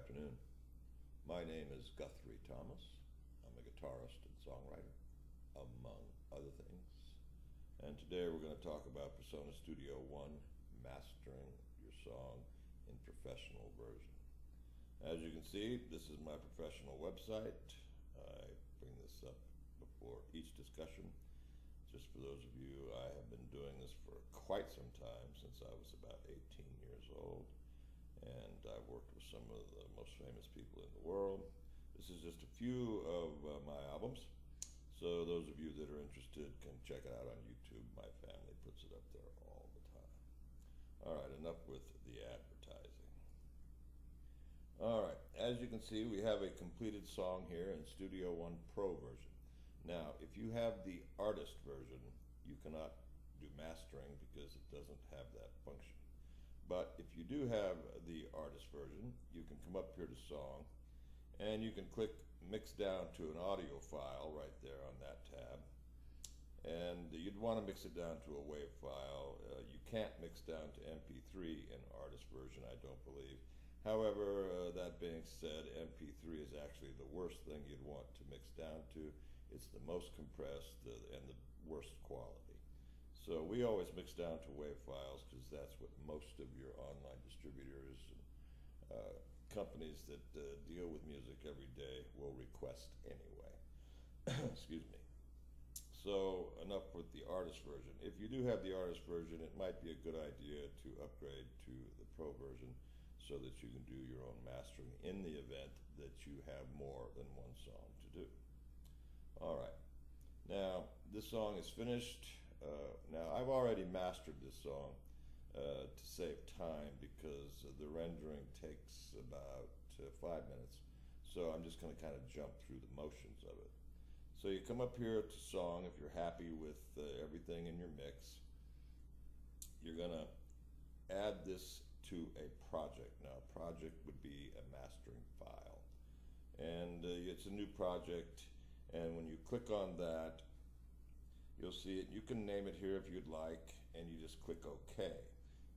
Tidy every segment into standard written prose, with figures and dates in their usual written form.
afternoon. My name is Guthrie Thomas. I'm a guitarist and songwriter, among other things. And today we're going to talk about Presonus Studio One, mastering your song in professional version. As you can see, this is my professional website. I bring this up before each discussion. Just for those of you, I have been doing this for quite some time, since I was about 18 years old. And I've worked with some of the most famous people in the world. This is just a few of my albums. So those of you that are interested can check it out on YouTube. My family puts it up there all the time. All right, enough with the advertising. All right, as you can see, we have a completed song here in Studio One Pro version. Now, if you have the artist version, you cannot do mastering because it doesn't have that function. But if you do have the artist version, you can come up here to Song, and you can click Mix Down to an audio file right there on that tab. And you'd want to mix it down to a WAV file. You can't mix down to MP3 in artist version, I don't believe. However, that being said, MP3 is actually the worst thing you'd want to mix down to. It's the most compressed and the worst quality. So we always mix down to WAV files because that's what most of your online distributors and companies that deal with music every day will request anyway. Excuse me. So enough with the artist version. If you do have the artist version, it might be a good idea to upgrade to the pro version so that you can do your own mastering in the event that you have more than one song to do. All right. Now, this song is finished. Now, I've already mastered this song to save time because the rendering takes about 5 minutes. So I'm just going to kind of jump through the motions of it. So you come up here to Song if you're happy with everything in your mix. You're going to add this to a project. Now, a project would be a mastering file. And it's a new project. And when you click on that, you'll see it. You can name it here if you'd like, and you just click OK.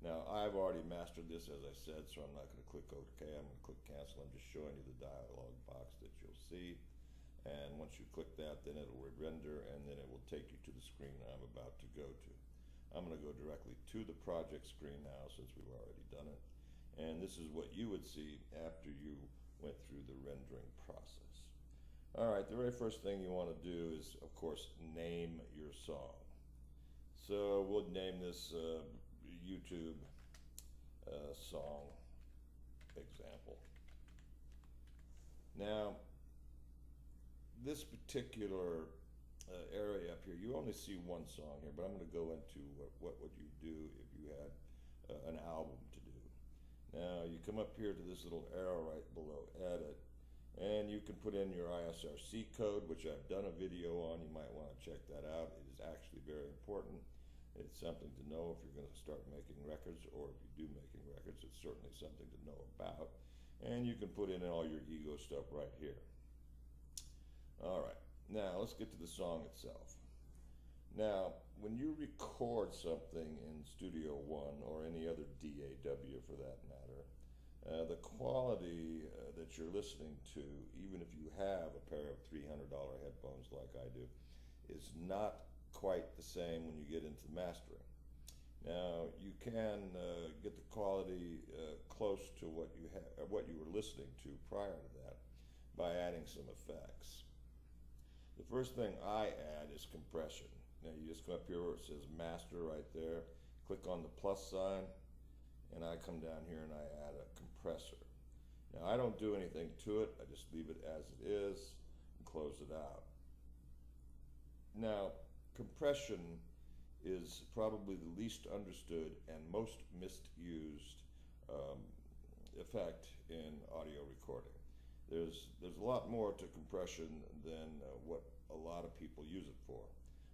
Now, I've already mastered this, as I said, so I'm not going to click OK. I'm going to click Cancel. I'm just showing you the dialog box that you'll see. And once you click that, then it'll render, and then it will take you to the screen I'm about to go to. I'm going to go directly to the project screen now, since we've already done it. And this is what you would see after you went through the rendering process. All right, the very first thing you want to do is, of course, name your song. So we'll name this YouTube song example. Now, this particular area up here, you only see one song here, but I'm going to go into what would you do if you had an album to do. Now, you come up here to this little arrow right below Edit, and you can put in your ISRC code, which I've done a video on. You might want to check that out. It is actually very important. It's something to know if you're going to start making records, or if you do making records, it's certainly something to know about. And you can put in all your ego stuff right here. All right, now let's get to the song itself. Now, when you record something in Studio One, or any other DAW for that matter, the quality that you're listening to, even if you have a pair of $300 headphones like I do, is not quite the same when you get into mastering. Now, you can get the quality close to what you were listening to prior to that by adding some effects. The first thing I add is compression. Now, you just come up here where it says Master right there, click on the plus sign, and I come down here and I add a compressor. Now, I don't do anything to it. I just leave it as it is and close it out. Now, compression is probably the least understood and most misused effect in audio recording. There's a lot more to compression than what a lot of people use it for.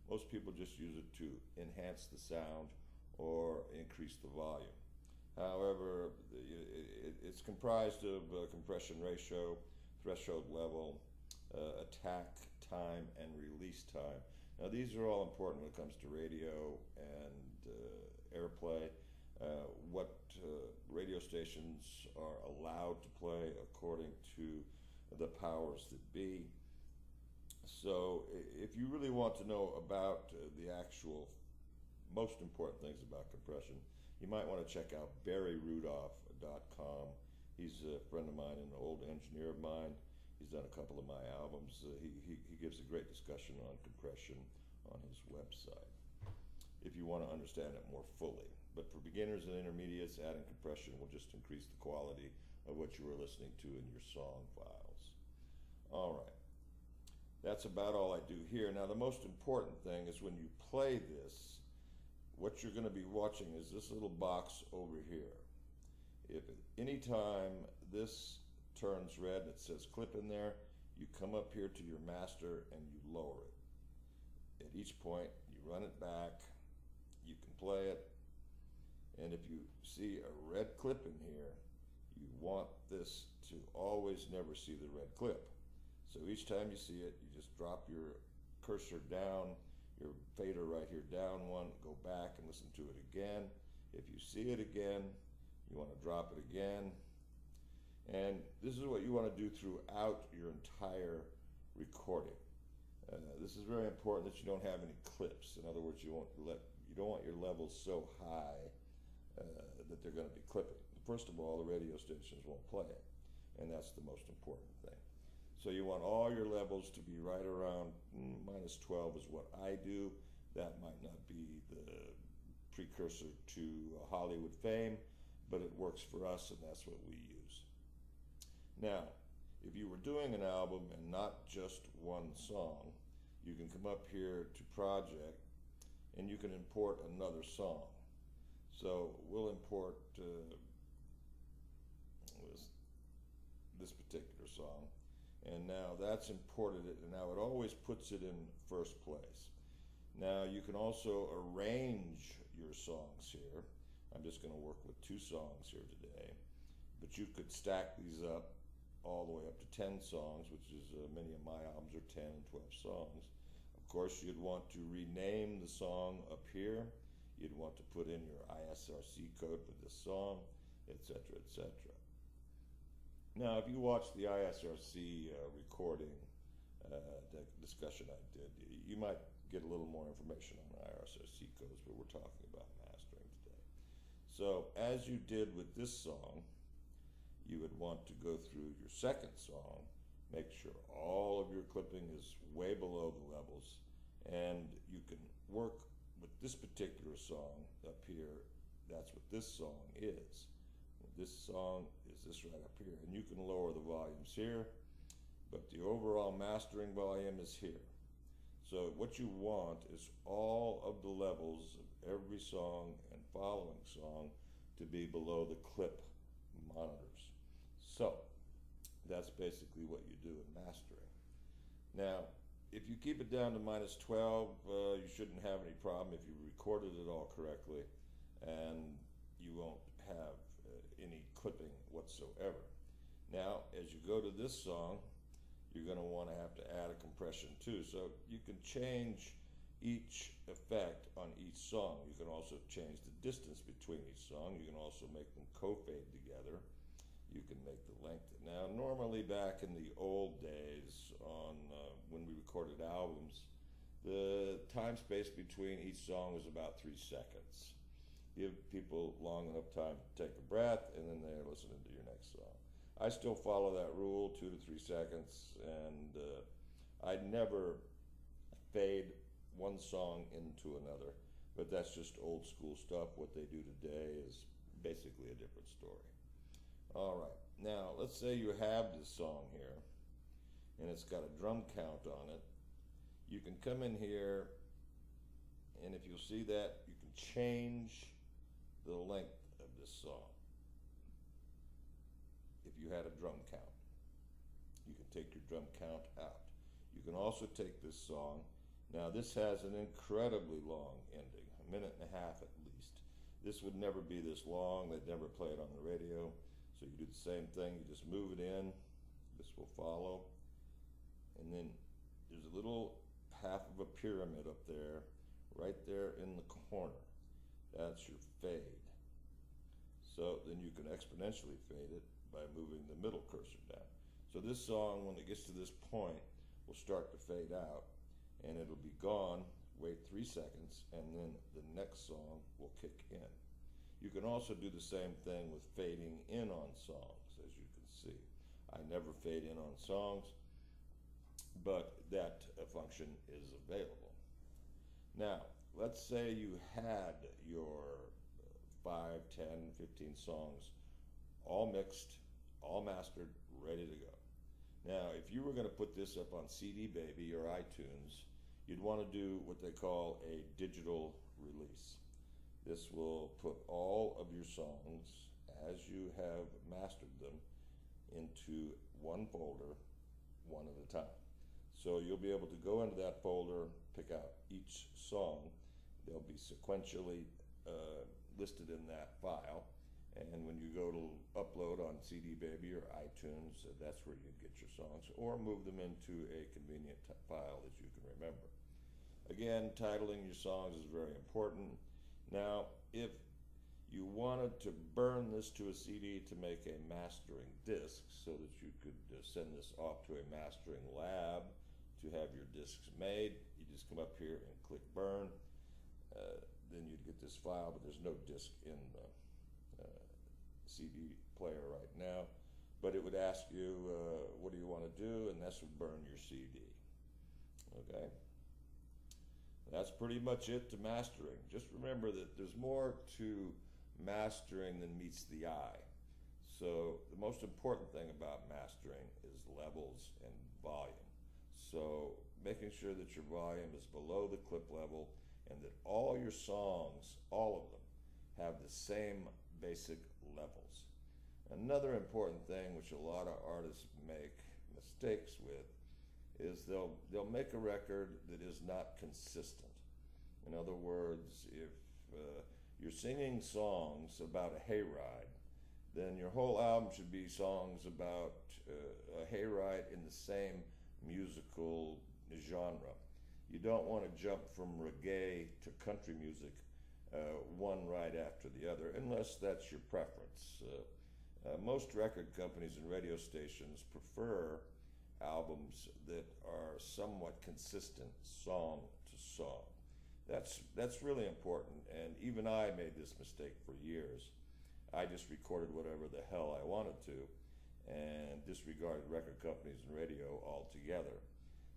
Most people just use it to enhance the sound or increase the volume. However, it's comprised of compression ratio, threshold level, attack time, and release time. Now, these are all important when it comes to radio and airplay. what radio stations are allowed to play according to the powers that be. So if you really want to know about the actual most important things about compression, you might want to check out barryrudolph.com. He's a friend of mine and an old engineer of mine. He's done a couple of my albums. He gives a great discussion on compression on his website if you want to understand it more fully. But for beginners and intermediates, adding compression will just increase the quality of what you are listening to in your song files. All right. That's about all I do here. Now, the most important thing is when you play this, what you're going to be watching is this little box over here. If at any time this turns red and it says clip in there, you come up here to your master and you lower it. At each point, you run it back, you can play it, and if you see a red clip in here, you want this to always never see the red clip. So each time you see it, you just drop your cursor down, your fader right here down one, go back and listen to it again. If you see it again, you want to drop it again. And this is what you want to do throughout your entire recording. This is very important that you don't have any clips. In other words, you don't want your levels so high that they're going to be clipping. First of all, the radio stations won't play it, and that's the most important thing. So you want all your levels to be right around -12 is what I do. That might not be the precursor to Hollywood fame, but it works for us, and that's what we use. Now, if you were doing an album and not just one song, you can come up here to Project, and you can import another song. So we'll import this particular song. And now that's imported it, and now it always puts it in first place. Now you can also arrange your songs here. I'm just going to work with 2 songs here today, but you could stack these up all the way up to 10 songs, which is many of my albums are 10 and 12 songs. Of course, you'd want to rename the song up here. You'd want to put in your ISRC code for this song, etc., etc. Now, if you watch the ISRC recording the discussion I did, you might get a little more information on ISRC codes, but we're talking about mastering today. So, as you did with this song, you would want to go through your second song, make sure all of your clipping is way below the levels, and you can work with this particular song up here. That's what this song is. This song is this right up here, and you can lower the volumes here, but the overall mastering volume is here. So what you want is all of the levels of every song and following song to be below the clip monitors. So that's basically what you do in mastering. Now, if you keep it down to -12, you shouldn't have any problem if you recorded it all correctly, and you won't have any clipping whatsoever. Now, as you go to this song, you're going to want to have to add a compression too. So you can change each effect on each song. You can also change the distance between each song. You can also make them co-fade together. You can make the length. Now, normally back in the old days on when we recorded albums, the time space between each song was about 3 seconds. Give people long enough time to take a breath, and then they're listening to your next song. I still follow that rule, 2 to 3 seconds, and I'd never fade one song into another, but that's just old school stuff. What they do today is basically a different story. All right, now let's say you have this song here, and it's got a drum count on it. You can come in here, and if you'll see that, you can change the length of this song. If you had a drum count, you can take your drum count out. You can also take this song. Now this has an incredibly long ending, 1.5 minutes at least. This would never be this long. They'd never play it on the radio. So you do the same thing. You just move it in. This will follow. And then there's a little half of a pyramid up there, right there in the corner. That's your fade. So then you can exponentially fade it by moving the middle cursor down. So this song, when it gets to this point, will start to fade out, and it'll be gone. Wait 3 seconds, and then the next song will kick in. You can also do the same thing with fading in on songs, as you can see. I never fade in on songs, but that function is available. Now, let's say you had your 5, 10, 15 songs all mixed, all mastered, ready to go. Now, if you were going to put this up on CD Baby or iTunes, you'd want to do what they call a digital release. This will put all of your songs, as you have mastered them, into one folder, one at a time. So you'll be able to go into that folder, pick out each song. They'll be sequentially listed in that file. And when you go to upload on CD Baby or iTunes, that's where you get your songs, or move them into a convenient file that you can remember. Again, titling your songs is very important. Now, if you wanted to burn this to a CD to make a mastering disc so that you could send this off to a mastering lab to have your discs made, you just come up here and click burn. Then you'd get this file, but there's no disc in the CD player right now. But it would ask you, what do you want to do? And this would burn your CD. Okay? That's pretty much it to mastering. Just remember that there's more to mastering than meets the eye. So the most important thing about mastering is levels and volume. So making sure that your volume is below the clip level and that all your songs, all of them, have the same basic levels. Another important thing which a lot of artists make mistakes with is they'll make a record that is not consistent. In other words, if you're singing songs about a hayride, then your whole album should be songs about a hayride in the same musical genre. You don't want to jump from reggae to country music one right after the other, unless that's your preference. Most record companies and radio stations prefer albums that are somewhat consistent song to song. That's really important, and even I made this mistake for years. I just recorded whatever the hell I wanted to and disregarded record companies and radio altogether.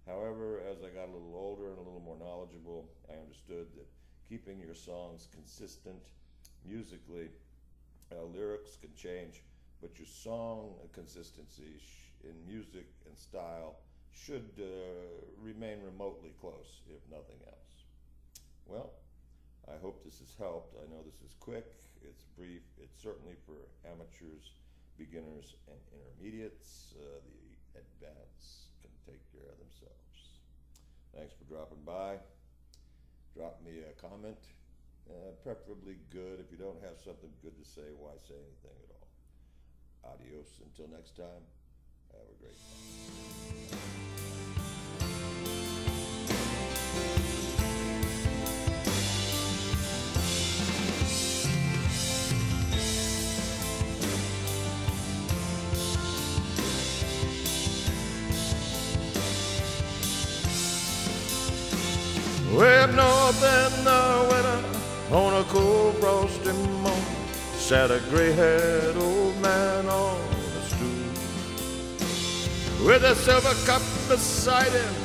However, as I got a little older and a little more knowledgeable, I understood that keeping your songs consistent musically, lyrics can change, but your song consistency in music and style should remain remotely close, if nothing else. Well, I hope this has helped. I know this is quick, it's brief, it's certainly for amateurs, beginners, and intermediates. The advanced can take care of themselves. Thanks for dropping by. Drop me a comment, preferably good. If you don't have something good to say, why say anything at all? Adios until next time. Have a great time. Way up north in the winter, on a cold frosty morning, sat a gray-haired old man on a stool, with a silver cup beside him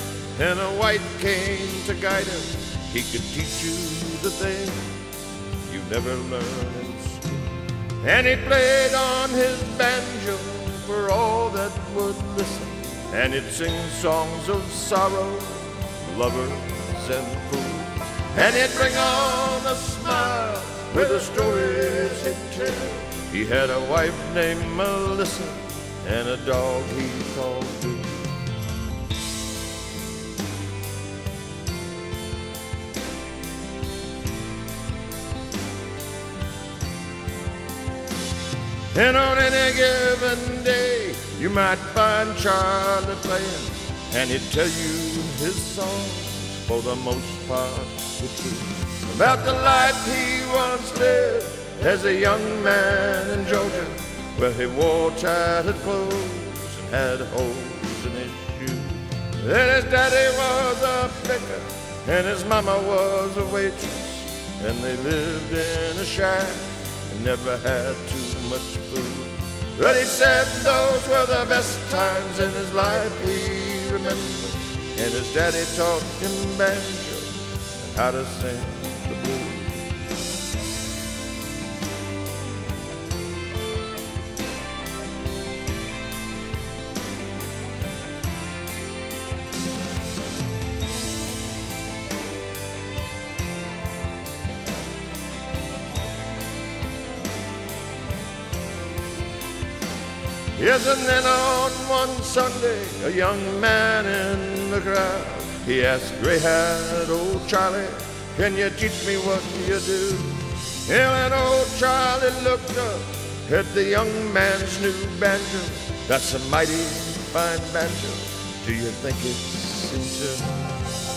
and a white cane to guide him. He could teach you the things you never learned in school. And he played on his banjo for all that would listen, and he'd sing songs of sorrow, lovers, and fools, and he'd bring on a smile with the stories he'd tell. He had a wife named Melissa and a dog he called Bill. And on any given day you might find Charlie playing, and he'd tell you his songs, for the most part the truth, about the life he once lived as a young man in Georgia, where he wore tattered clothes and had holes in his shoes. Then his daddy was a baker and his mama was a waitress, and they lived in a shack and never had too much food. But he said those were the best times in his life he remembered, and his daddy taught him banjo and how to sing the blues. Yes, and then on one Sunday, a young man in the crowd, he asked gray-haired old Charlie, "Can you teach me what you do?" And old Charlie looked up at the young man's new banjo. "That's a mighty fine banjo. Do you think it's in tune?"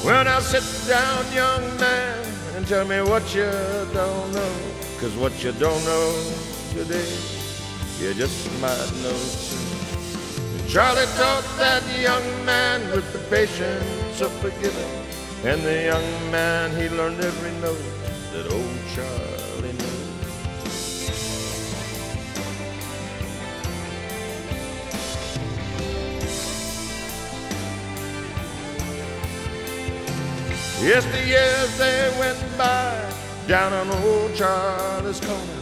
"Well, now sit down, young man, and tell me what you don't know, 'cause what you don't know today, you just might know soon." Charlie taught that young man with the patience of forgiving, and the young man, he learned every note that old Charlie knew. Yes, the years they went by down on old Charlie's corner,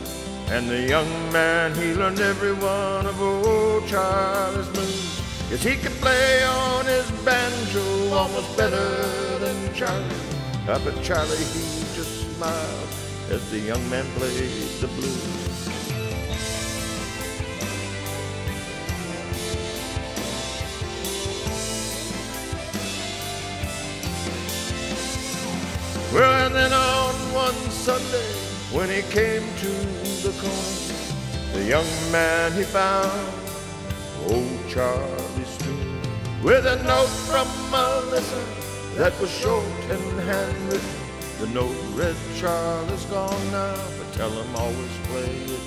and the young man, he learned every one of old Charlie's moves. Yes, he could play on his banjo almost better than Charlie. But Charlie, he just smiled as the young man played the blues. Well, and then on one Sunday, when he came to the corner, the young man, he found old Charlie's tune, with a note from Melissa that was short and handwritten. The note read, "Charlie's gone now, but tell him always play it